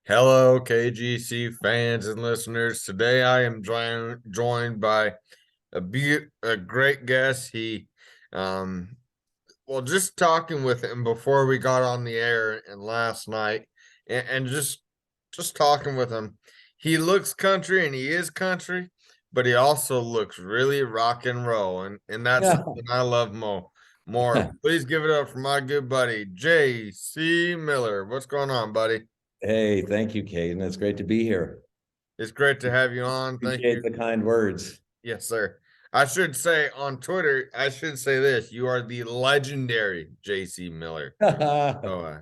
Hello, KGC fans and listeners. Today I am joined by a great guest. Um, just talking with him before we got on the air and last night, and just talking with him. He looks country and he is country, but he also looks really rock and roll, and that's Yeah. something I love more. Please give it up for my good buddy J.C. Miller. What's going on, buddy? Hey, thank you, Caden. It's great to be here. It's great to have you on. Thank Appreciate you. the kind words. Yes, sir. I should say on Twitter, I should say this. You are the legendary JC Miller. A So,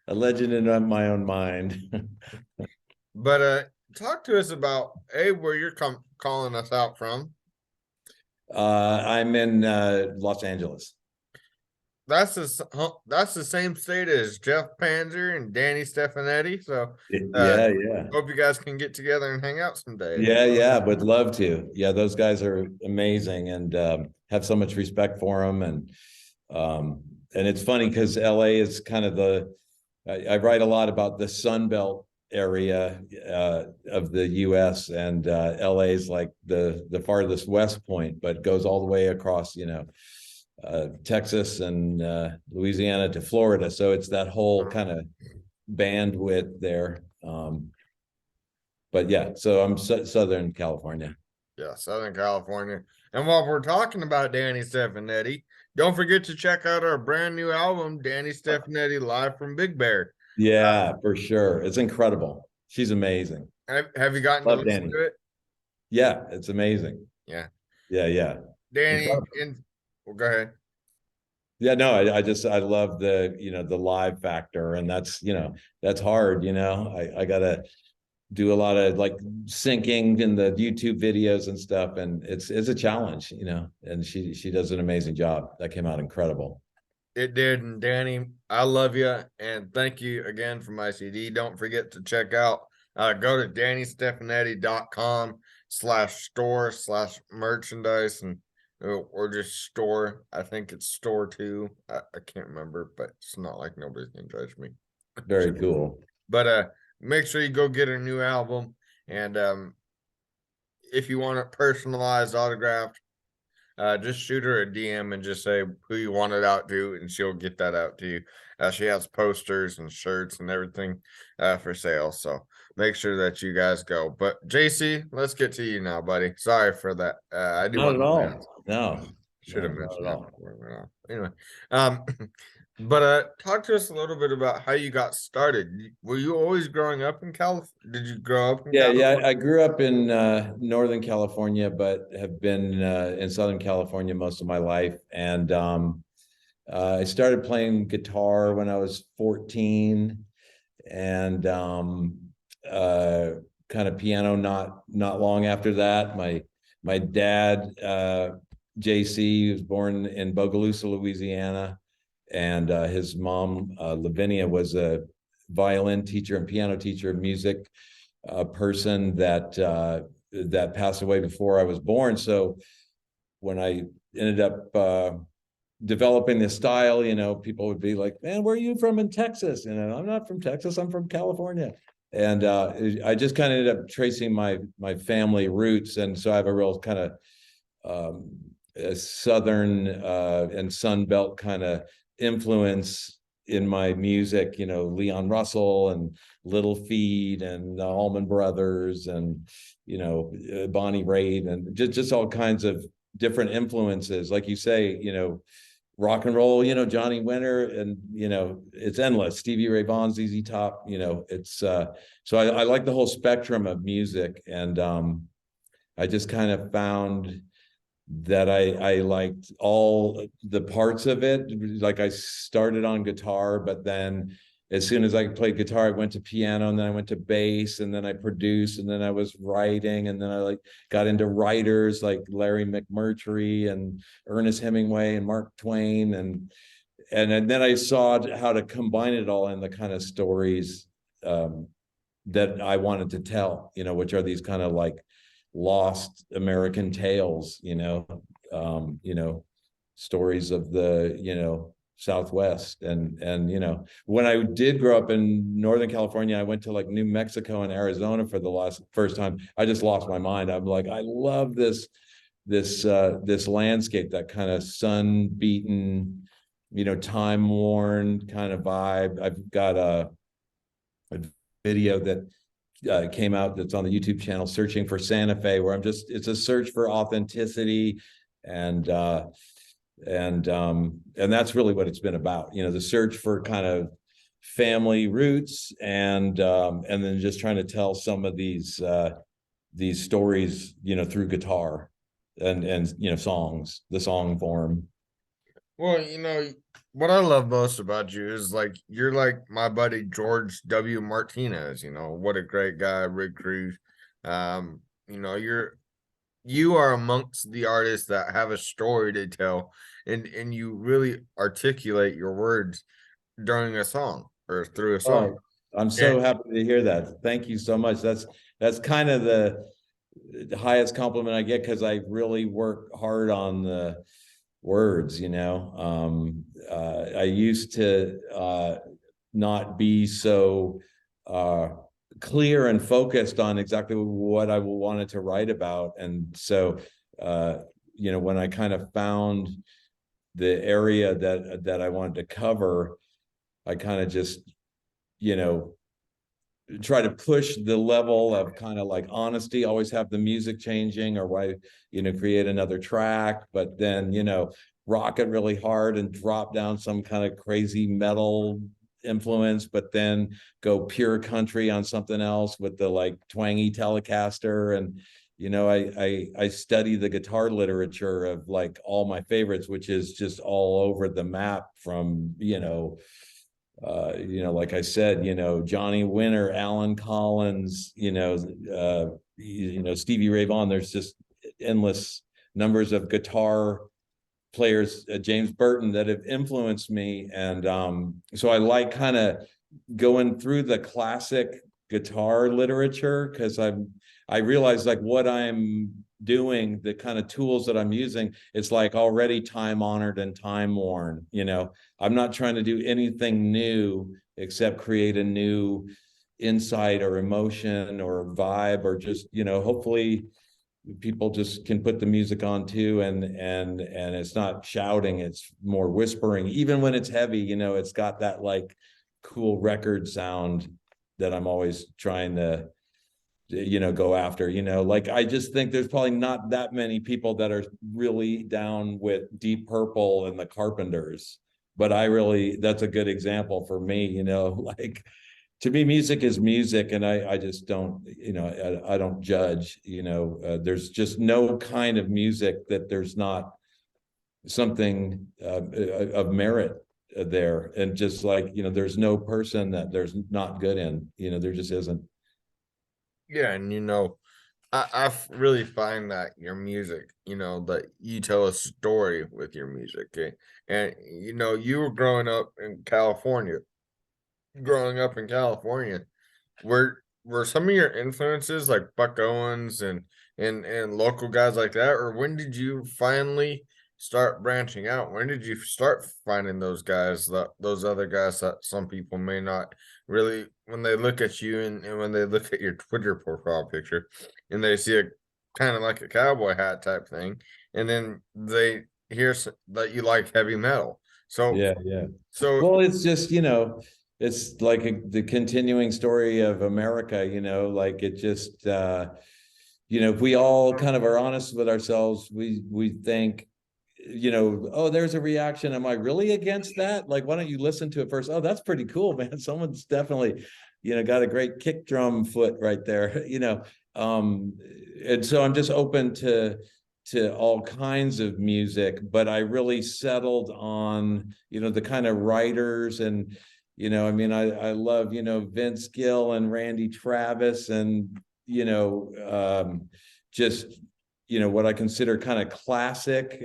legend in my own mind. but talk to us about where you're calling us out from. I'm in Los Angeles. That's the same state as Jeff Panzer and Danny Stefanetti. So, Yeah, yeah. hope you guys can get together and hang out someday. Yeah, would love to. Yeah, those guys are amazing and have so much respect for them. And it's funny because LA is kind of I write a lot about the Sun Belt area of the US, and LA is like the farthest west point, but goes all the way across, Texas and Louisiana to Florida. So it's that whole kind of bandwidth there. But yeah, so I'm Southern California. Yeah, Southern California. And while we're talking about Danny Stefanetti, don't forget to check out our brand new album, Danny Stefanetti Live from Big Bear. Yeah, for sure. It's incredible. She's amazing. Have you gotten to Love listen Danny. to it? Yeah, it's amazing. Yeah. Yeah. Danny, Incredible. well, go ahead. Yeah, no, I love the live factor, and that's hard. I gotta do a lot of like syncing in the YouTube videos and stuff, and it's a challenge, and she does an amazing job. That came out incredible. It did. And Danny, I love you. And thank you again for my CD. Don't forget to check out, go to DannyStefanetti.com/store/merchandise and or just store. I think it's store too. I can't remember, but it's not like nobody's gonna judge me. Very cool. But make sure you go get her new album. And if you want it personalized, autographed, just shoot her a DM and just say who you want it out to, and she'll get that out to you. She has posters and shirts and everything for sale. So make sure that you guys go. But JC, let's get to you now, buddy. Sorry for that. I do Not want at to all. No, should have not mentioned at that all. before we went off. Anyway, but talk to us a little bit about how you got started. Were you always growing up in California? Did you grow up in Yeah. California? I grew up in Northern California, but have been in Southern California most of my life. And I started playing guitar when I was 14, and kind of piano not long after that. My dad, JC, was born in Bogalusa, Louisiana, and his mom, Lavinia, was a violin teacher and piano teacher, music person that passed away before I was born. So when I ended up developing this style, people would be like, "Man, where are you from in Texas?" I'm not from Texas. I'm from California. And I just kind of ended up tracing my family roots, and so I have a real kind of a southern and Sun Belt kind of influence in my music. Leon Russell and Little Feat and the Allman Brothers and Bonnie Raitt, and just all kinds of different influences. Like you say, rock and roll, Johnny Winter, and it's endless. Stevie Ray Vaughan, ZZ Top, it's so I like the whole spectrum of music, and I just kind of found that I liked all the parts of it. Like I started on guitar, but then as soon as I played guitar, I went to piano, and then I went to bass, and then I produced, and then I was writing, and then I got into writers like Larry McMurtry and Ernest Hemingway and Mark Twain, and then I saw how to combine it all in the kind of stories that I wanted to tell, which are these kind of like lost American tales, stories of the, Southwest. And when I did grow up in Northern California, I went to like New Mexico and Arizona for the first time. I just lost my mind. I'm like, I love this landscape, that kind of sun beaten, time worn kind of vibe. I've got a video that came out that's on the YouTube channel, Searching for Santa Fe, where it's a search for authenticity, and that's really what it's been about, the search for kind of family roots, and then just trying to tell some of these stories, through guitar and songs, the song form. Well, what I love most about you is like you're like my buddy George W. Martinez. What a great guy, Rick Cruz. You are amongst the artists that have a story to tell, and you really articulate your words during a song or through a song. Oh, I'm so happy to hear that. Thank you so much. That's kind of the highest compliment I get, because I really work hard on the words. I used to not be so clear and focused on exactly what I wanted to write about, and so when I kind of found the area that I wanted to cover, I kind of just try to push the level of kind of like honesty, always have the music changing, or why, create another track, but then, rock it really hard and drop down some kind of crazy metal influence, but then go pure country on something else with the like twangy Telecaster. And, I study the guitar literature of like all my favorites, which is just all over the map from, like I said, Johnny Winter, Alan Collins, Stevie Ray Vaughan. There's just endless numbers of guitar players, James Burton, that have influenced me. And so I like kind of going through the classic guitar literature, because I realize like what I'm doing, the kind of tools that I'm using, it's like already time honored and time worn. I'm not trying to do anything new except create a new insight or emotion or vibe, or just, hopefully people just can put the music on too, and it's not shouting, it's more whispering. Even when it's heavy, it's got that like cool record sound that I'm always trying to go after. Like I just think there's probably not that many people that are really down with Deep Purple and the Carpenters, but that's a good example for me. Like, to me, music is music, and I just don't, I don't judge. There's just no kind of music that there's not something of merit there, and just like, there's no person that there's not good in. There just isn't. Yeah, and I really find that your music, that you tell a story with your music, and you were growing up in California, were some of your influences like Buck Owens and local guys like that, or when did you finally start branching out? When did you start finding those guys, those other guys that some people may not really, when they look at you and when they look at your Twitter profile picture and they see a kind of like a cowboy hat type thing, and then they hear that you like heavy metal. So yeah. Well, it's just, it's like the continuing story of America, like it just, if we all kind of are honest with ourselves, we think, oh, there's a reaction. Am I really against that? Like, why don't you listen to it first? Oh, that's pretty cool, man. Someone's definitely, got a great kick drum foot right there, and so I'm just open to all kinds of music, but I really settled on, the kind of writers and, I love, Vince Gill and Randy Travis and, just, what I consider kind of classic,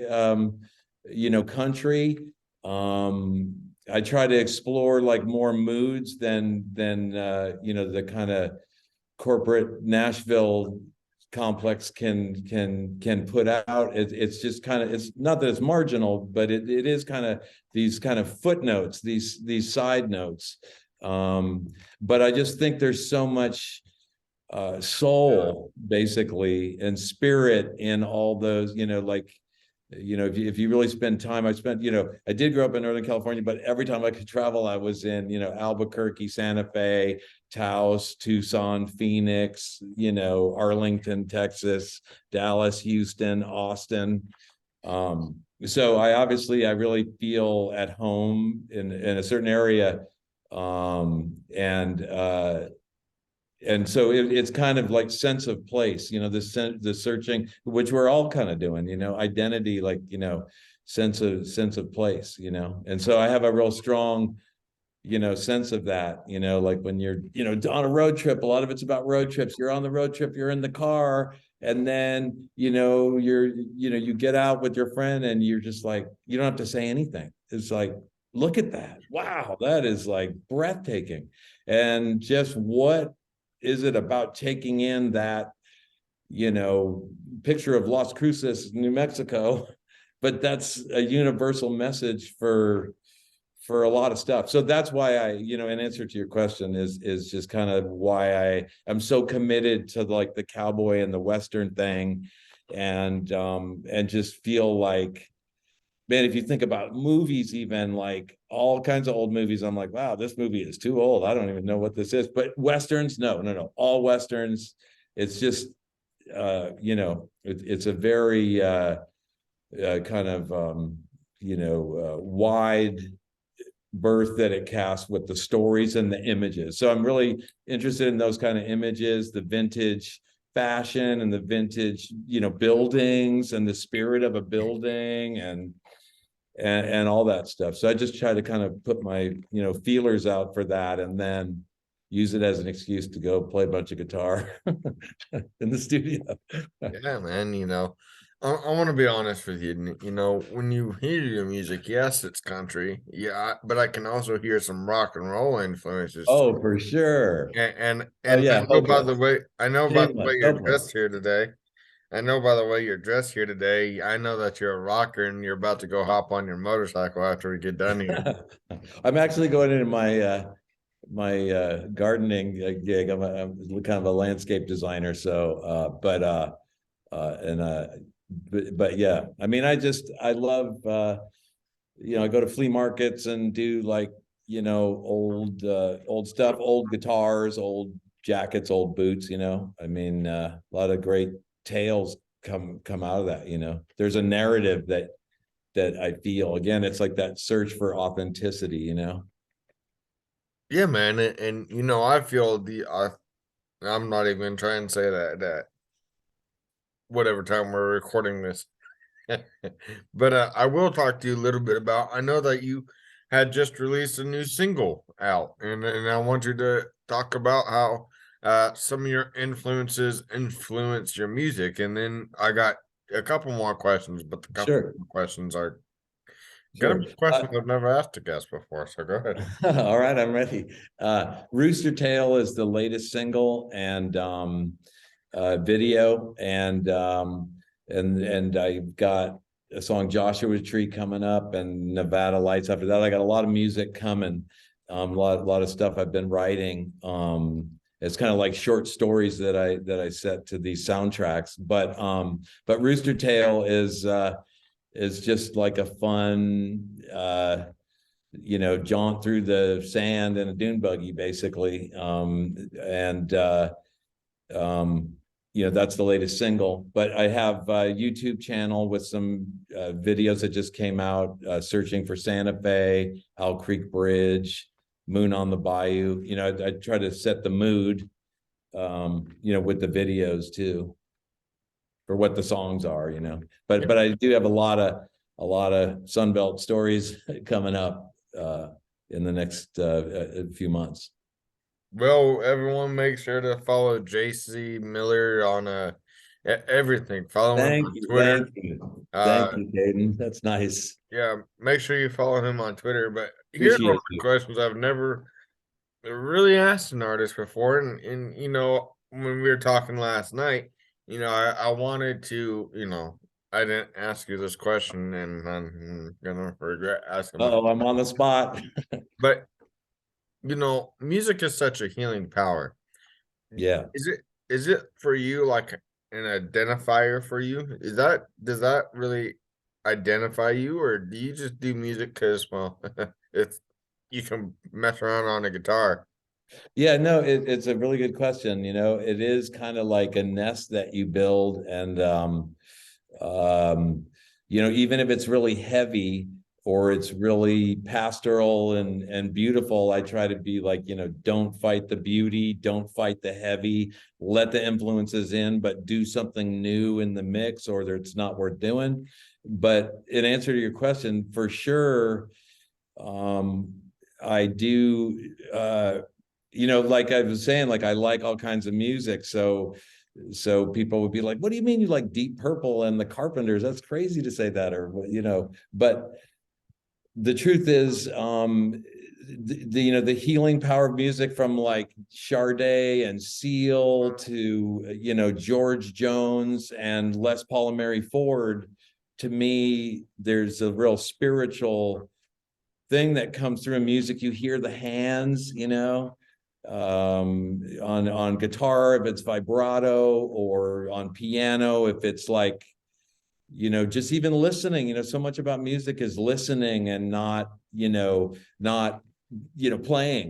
country. I try to explore like more moods than the kind of corporate Nashville complex can put out. It's just kind of, it's not that it's marginal, but it is kind of these kind of footnotes, these side notes. But I just think there's so much soul basically and spirit in all those, like, if you really spend time, I did grow up in Northern California, but every time I could travel, I was in, Albuquerque, Santa Fe, Taos, Tucson, Phoenix, Arlington, Texas, Dallas, Houston, Austin. So I really feel at home in a certain area. And so it's kind of like sense of place, the searching, which we're all kind of doing, identity, like, sense of place, and so I have a real strong, sense of that, like when you're, on a road trip, a lot of it's about road trips. You're on the road trip, you're in the car, and then, you get out with your friend and you're just like, you don't have to say anything. It's like, look at that. Wow, that is like breathtaking. And just what is it about taking in that, picture of Las Cruces, New Mexico, but that's a universal message for a lot of stuff. So that's why I, in answer to your question is just kind of why I am so committed to like the cowboy and the Western thing. And just feel like, man, if you think about movies, even like all kinds of old movies, I'm like, wow, this movie is too old. I don't even know what this is. But Westerns, no, all Westerns. It's just, it's a very kind of, wide berth that it casts with the stories and the images. So I'm really interested in those kind of images, the vintage fashion and the vintage, buildings and the spirit of a building and all that stuff. So I just try to kind of put my, feelers out for that, and then use it as an excuse to go play a bunch of guitar in the studio. Yeah, man, I want to be honest with you. When you hear your music, yes, it's country. Yeah, but I can also hear some rock and roll influences. Oh, for sure. And Yeah, I know by the way shameless, you're hopeless. dressed here today. I know by the way you're dressed here today. I know that you're a rocker and you're about to go hop on your motorcycle after we get done here. I'm actually going into my gardening gig. I'm kind of a landscape designer, so but yeah, I mean, I love I go to flea markets and do like, old stuff, old guitars, old jackets, old boots, I mean, a lot of great tales come out of that. There's a narrative that I feel, again, it's like that search for authenticity. Yeah, man, and I feel I'm not even trying to say that whatever time we're recording this. But I will talk to you a little bit about. I know that you had just released a new single out, and I want you to talk about how some of your influences influence your music. And then I got a couple more questions, but the couple Sure, more questions are gonna sure. be questions I've never asked a guest before. So go ahead. All right, I'm ready. Rooster Tail is the latest single and video, and I've got a song Joshua Tree coming up and Nevada Lights after that. I got a lot of music coming, a lot of stuff I've been writing. It's kind of like short stories that I set to these soundtracks, but Rooster Tail is just like a fun jaunt through the sand in a dune buggy, basically. That's the latest single. But I have a YouTube channel with some videos that just came out, searching for Santa Fe, Owl Creek Bridge, Moon on the Bayou. I try to set the mood, with the videos too, for what the songs are, but I do have a lot of Sunbelt stories coming up in the next few months. Well, everyone, make sure to follow JC Miller on everything. Follow him Thank on you, Twitter. thank you, Caden. That's nice. Yeah, make sure you follow him on Twitter. But here's one of Appreciate the you. questions I've never really asked an artist before, and when we were talking last night, I wanted to, I didn't ask you this question and I'm gonna regret asking my, Oh, I'm on the spot. but music is such a healing power. Yeah. Is it for you like an identifier for you? Does that really identify you, or do you just do music because, well, it's you can mess around on a guitar? Yeah, no, it's a really good question. It is kind of like a nest that you build, and um, even if it's really heavy or it's really pastoral and beautiful, I try to be like, don't fight the beauty, don't fight the heavy, let the influences in, but do something new in the mix, or it's not worth doing. But in answer to your question, for sure, um, I do. Like I was saying, like I like all kinds of music. So people would be like, what do you mean you like Deep Purple and the Carpenters? That's crazy to say that, or but the truth is, the healing power of music, from like Sade and Seal to George Jones and Les Paul and Mary Ford. To me, there's a real spiritual thing that comes through in music. You hear the hands, on guitar if it's vibrato, or on piano if it's like, just even listening. So much about music is listening and not playing.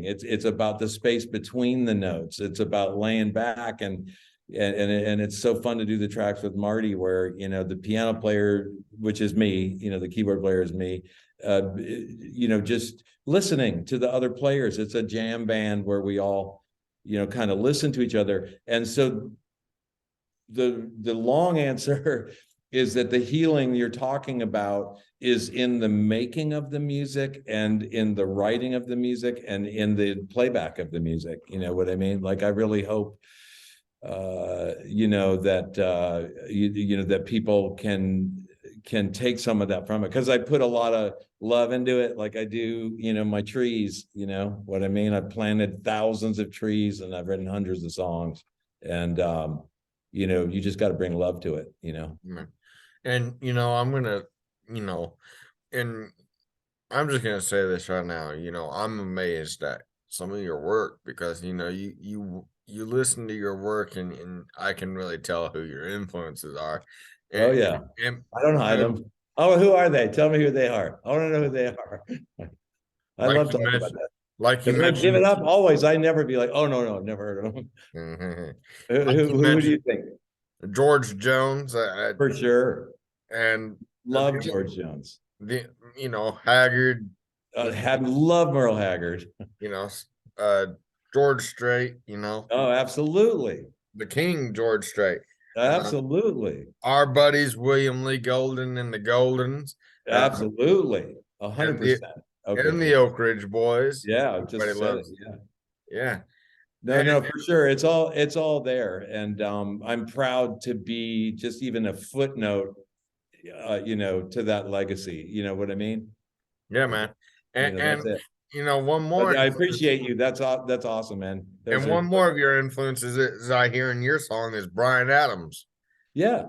It's about the space between the notes. It's about laying back, and it's so fun to do the tracks with Marty, where the piano player, which is me, the keyboard player is me, just listening to the other players. It's a jam band where we all kind of listen to each other. And so the long answer is that the healing you're talking about is in the making of the music, and in the writing of the music, and in the playback of the music. You know what I mean? Like, I really hope that people can take some of that from it, because I put a lot of love into it, like I do my trees. You know what I mean? I've planted thousands of trees, and I've written hundreds of songs, and you just got to bring love to it. Mm. And I'm gonna, you know, and I'm just gonna say this right now. I'm amazed at some of your work because you listen to your work, and I can really tell who your influences are. Oh And, yeah, and I don't hide them. Oh, who are they? Tell me who they are. I want to know who they are. I like love you talking about mentioned, that, like you because I give it mentioned, up always. I never be like, oh no, never heard of them. Who, like who, you who do mentioned, you think? George Jones, For sure. and Love George Jones. Haggard, Had love Merle Haggard. you know, uh, George Strait, Oh, absolutely. the King George Strait. Um, Absolutely. our buddies William Lee Golden and the Goldens, Absolutely. and 100%. Oak and Ridge the Boys. Oak Ridge Boys. Yeah, I Everybody just said it. loves. Yeah. Yeah, No, and no, for sure. It's all there. And I'm proud to be just even a footnote, to that legacy. You know what I mean? yeah, Like, man, and, that's and it. one more But I influence, appreciate you. That's awesome, man. Those and are one more of your influences is I hear in your song is Brian Adams. Yeah,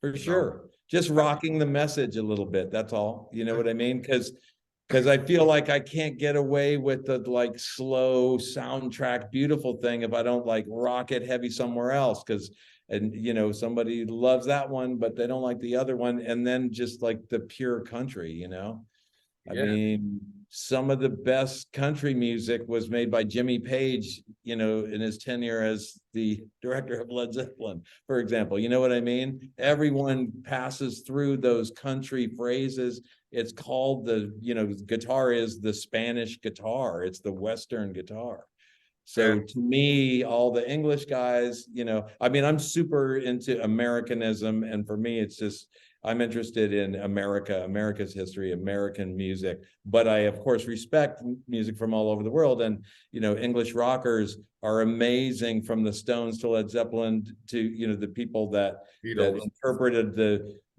for You know, sure. Just rocking the message a little bit. That's all. You know what I mean? Because I feel like I can't get away with the like slow soundtrack, beautiful thing if I don't like rock it heavy somewhere else. And somebody loves that one, but they don't like the other one. And then just like the pure country. I yeah, mean, some of the best country music was made by Jimmy Page, in his tenure as the director of Led Zeppelin, for example. You know what I mean? Everyone passes through those country phrases. It's called guitar is the Spanish guitar. It's the Western guitar. So and to me, all the English guys, I mean, I'm super into Americanism. And for me, it's just, I'm interested in America's history, American music. But I, of course, respect music from all over the world. And, English rockers are amazing, from the Stones to Led Zeppelin to, the people that Beatles. interpreted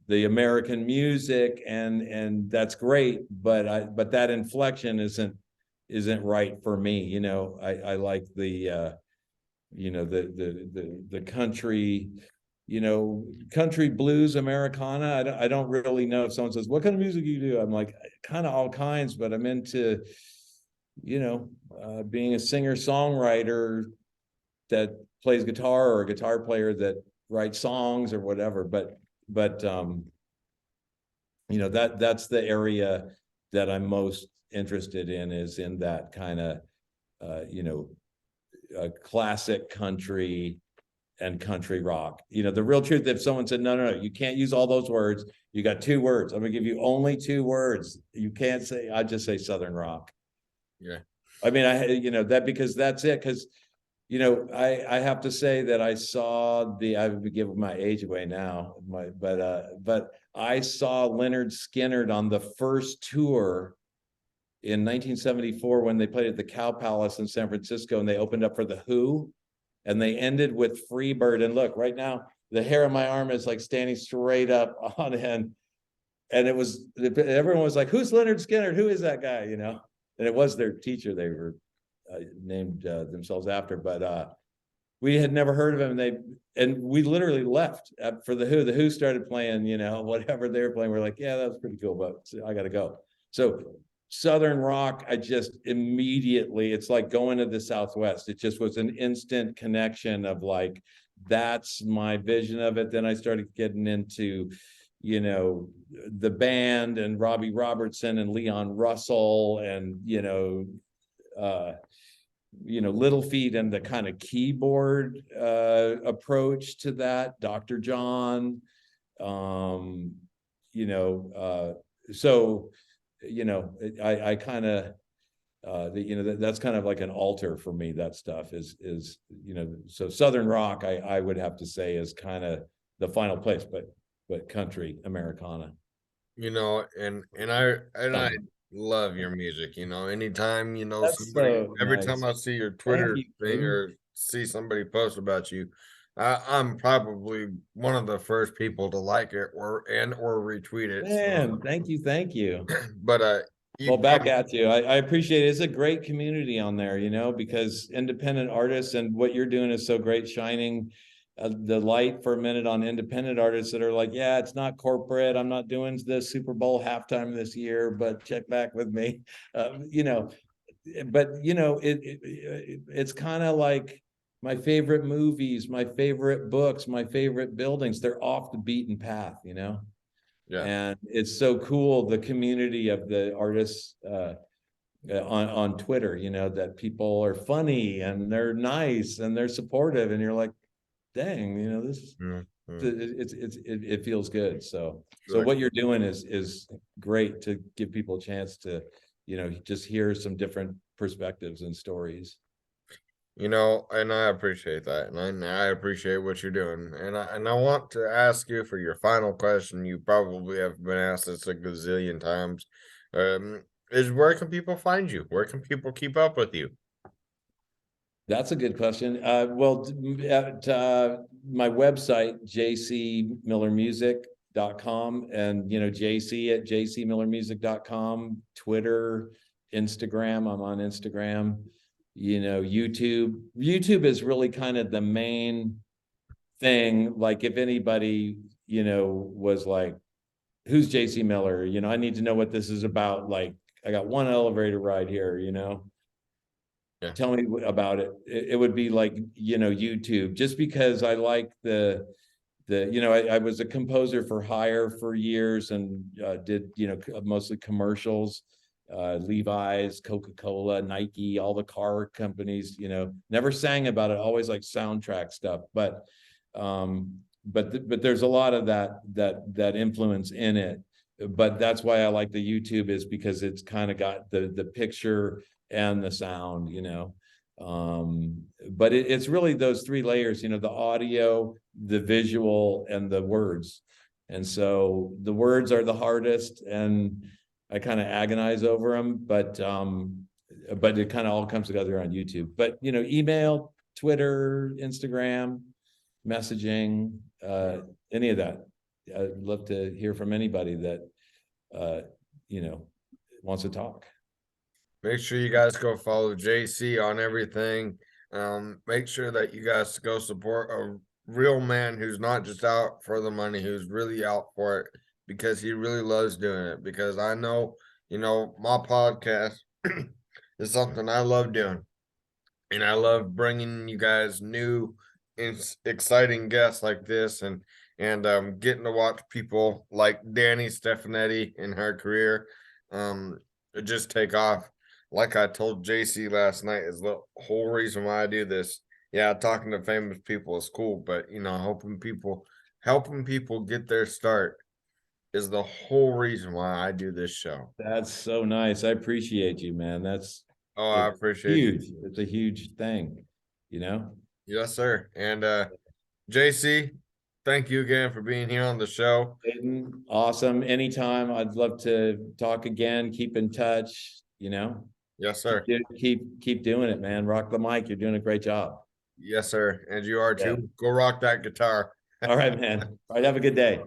the American music. And that's great. But that inflection isn't right for me. I like the the country you know, country, blues, Americana. I don't really know if someone says, what kind of music you do? I'm like, kind of all kinds, but I'm into, you know, being a singer songwriter that plays guitar, or a guitar player that writes songs or whatever. But you know, that's the area that I'm most interested in, is in that kind of you know, classic country and country rock. You know, the real truth, if someone said, no, you can't use all those words, you got 2 words. I'm gonna give you only 2 words. You can't say, I just say Southern rock. Yeah. I mean, you know, that, because that's it. Because, you know, I have to say that I saw I would give my age away now, but I saw Lynyrd Skynyrd on the first tour in 1974 when they played at the Cow Palace in San Francisco, and they opened up for the Who, and they ended with Freebird. And look, right now, the hair on my arm is like standing straight up on end. And it was, everyone was like, who's Lynyrd Skynyrd? Who is that guy? You know? And it was their teacher they were named themselves after, but we had never heard of him. And we literally left for the Who. The Who started playing, you know, whatever they were playing. We're like, yeah, that was pretty cool, but I got to go. So Southern rock, I just immediately, it's like going to the Southwest. It just was an instant connection of like, that's my vision of it. Then I started getting into, you know, the band and Robbie Robertson and Leon Russell and, Little Feat and the kind of keyboard approach to that, Dr. John, so, I kind of, that's kind of like an altar for me. That stuff is, so Southern rock, I would have to say is kind of the final place, but country, Americana. And I love your music, anytime, That's somebody, so every nice. time I see your Thank Twitter you, thing dude. or see somebody post about you, I'm probably one of the first people to like it or retweet it. Man, thank you, thank you. But Well, you back probably, at you. I appreciate it. It's a great community on there, because independent artists, and what you're doing is so great, shining the light for a minute on independent artists that are like, yeah, it's not corporate. I'm not doing the Super Bowl halftime this year, but check back with me. But it's kind of like my favorite movies, my favorite books, my favorite buildings. They're off the beaten path, yeah. and it's so cool, the community of the artists on Twitter, that people are funny and they're nice and they're supportive, and you're like, dang, this Mhm. it feels good. So Really what you're doing is great, to give people a chance to just hear some different perspectives and stories. And I appreciate that, and I appreciate what you're doing, and I want to ask you for your final question. You probably have been asked this a gazillion times. Is where can people find you? Where can people keep up with you? That's a good question. Well, at my website, jcmillermusic.com, and JC at jcmillermusic.com, Twitter, Instagram. I'm on Instagram. YouTube. YouTube is really kind of the main thing. Like, if anybody, was like, who's JC Miller? I need to know what this is about. Like, I got one elevator ride here, Yeah. tell me about it. It would be like, YouTube, just because I like I was a composer for hire for years, and did, mostly commercials, Levi's, Coca-Cola, Nike, all the car companies, never sang about it, always like soundtrack stuff. But there's a lot of that influence in it. But that's why I like the YouTube, is because it's kind of got the picture and the sound, but it's really those 3 layers, the audio, the visual, and the words. And so the words are the hardest, and I kind of agonize over them, but it kind of all comes together on YouTube. But email, Twitter, Instagram, messaging, any of that. I'd love to hear from anybody that wants to talk. Make sure you guys go follow JC on everything. Make sure that you guys go support real man who's not just out for the money, who's really out for it because he really loves doing it. Because I know, my podcast is something I love doing, and I love bringing you guys new, exciting guests like this, and getting to watch people like Danny Stefanetti in her career, just take off. Like I told JC last night, is the whole reason why I do this. Yeah, talking to famous people is cool, but helping people get their start is the whole reason why I do this show. That's so nice. I appreciate you, man. Oh, I It's appreciate you. huge. It's a huge thing, you know? Yes, sir. And JC, thank you again for being here on the show. Aiden, awesome. Anytime. I'd love to talk again, keep in touch, you know? Yes, sir. Keep doing it, man. Rock the mic. You're doing a great job. Yes, sir. And you are Yeah. too. Go rock that guitar. All right, man. All right, have a good day.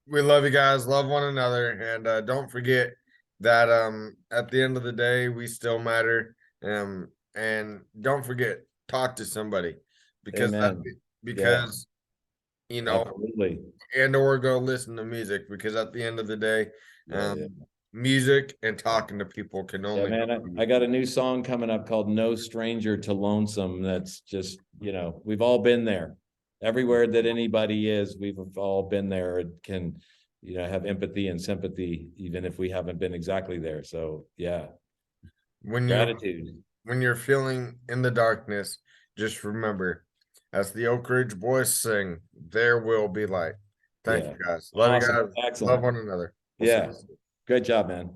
We love you guys. Love one another. And don't forget that at the end of the day, we still matter. And don't forget, talk to somebody because Amen. because Absolutely. or go listen to music, because at the end of the day, Yeah, music and talking to people can yeah, only man. I got a new song coming up called No Stranger to Lonesome. That's just, we've all been there. Everywhere that anybody is, we've all been there and can, have empathy and sympathy, even if we haven't been exactly there. So yeah, gratitude. When you're feeling in the darkness, just remember, as the Oak Ridge Boys sing, there will be light. Thank Yeah. you guys. Love you Awesome. guys. Excellent. Love one another. We'll Yeah. see you soon. Great job, man.